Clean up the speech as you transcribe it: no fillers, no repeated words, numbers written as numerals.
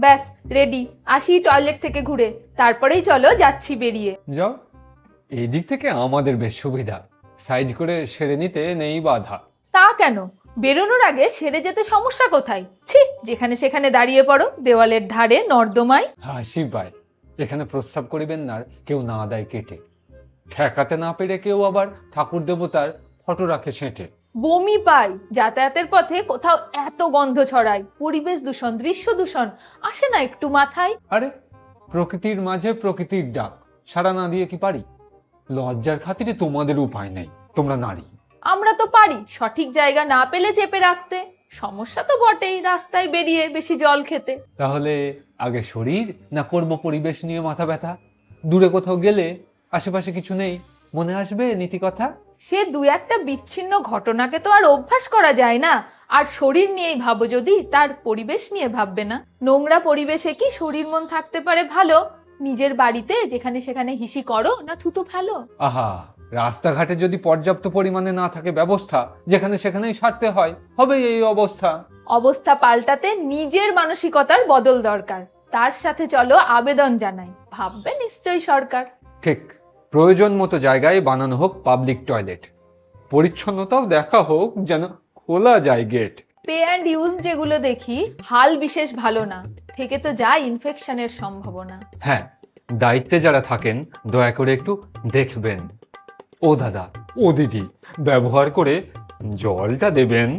ব্যাস রেডি, আসি টয়লেট থেকে ঘুরে, তারপরেই চলো যাচ্ছি বেরিয়ে। যাও, এই দিক থেকে আমাদের বেশ সুবিধা, সাইড করে সেরে নিতে নেই বাধা। তা কেন, বেরোনোর আগে সেরে যেতে সমস্যা কোথায়? ছি, যেখানে সেখানে দাঁড়িয়ে পড়ো দেওয়ালের ধারে নর্দমায়। হাসি পায়, এখানে প্রস্রাব করিবেন না আর কেউ না দেয় কেটে, ঠেকাতে না পেরে কেউ আবার ঠাকুর দেবতার ফটো রাখে সেঁটে। বমি পাই, যাতায়াতের পথে কোথাও এত গন্ধ ছড়ায়, পরিবেশ দূষণ, দৃশ্য দূষণ আসে না একটু মাথায়? আরে, প্রকৃতির মাঝে প্রকৃতির ডাক সাড়া না দিয়ে কি পারি? লজ্জার খাতিরে তোমাদের উপায় নেই, তোমরা নারী। আমরা তো পারি সঠিক জায়গা না পেলে চেপে রাখতে, সমস্যা তো বটেই রাস্তায় বেরিয়ে বেশি জল খেতে। তাহলে আগে শরীর না করব পরিবেশ নিয়ে মাথা ব্যথা? দূরে কোথাও গেলে আশেপাশে কিছু নেই, মনে আসবে নীতি কথা। সে দু একটা বিচ্ছিন্ন ঘটনাকে তো আর অভ্যাস করা যায় না। আর শরীর নিয়েই ভাবো যদি, তার পরিবেশ নিয়ে ভাববে না? নোংরা পরিবেশে কি শরীর মন থাকতে পারে ভালো? নিজের বাড়িতে যেখানে সেখানে হিসি করো না থুতু ফেলো? আহা, রাস্তাঘাটে যদি পর্যাপ্ত পরিমাণে না থাকে ব্যবস্থা, যেখানে সেখানেই সারতে হয়, হবে এই অবস্থা। অবস্থা পাল্টাতে নিজের মানসিকতার বদল দরকার। তার সাথে চলো আবেদন জানাই, ভাববে নিশ্চয়ই সরকার। ঠিক, প্রয়োজন মতো জায়গায় বানানো হোক পাবলিক টয়লেট, পরিচ্ছন্নতাও দেখা হোক, যেন খোলা যায় গেট। পে অ্যান্ড ইউজ যেগুলো দেখি, হাল বিশেষ ভালো না, থেকে তো যায় ইনফেকশনের সম্ভাবনা। হ্যাঁ, দায়িত্বে যারা থাকেন দয়া করে একটু দেখবেন। ও দাদা, ও দিদি, ব্যবহার করে জলটা দেবেন।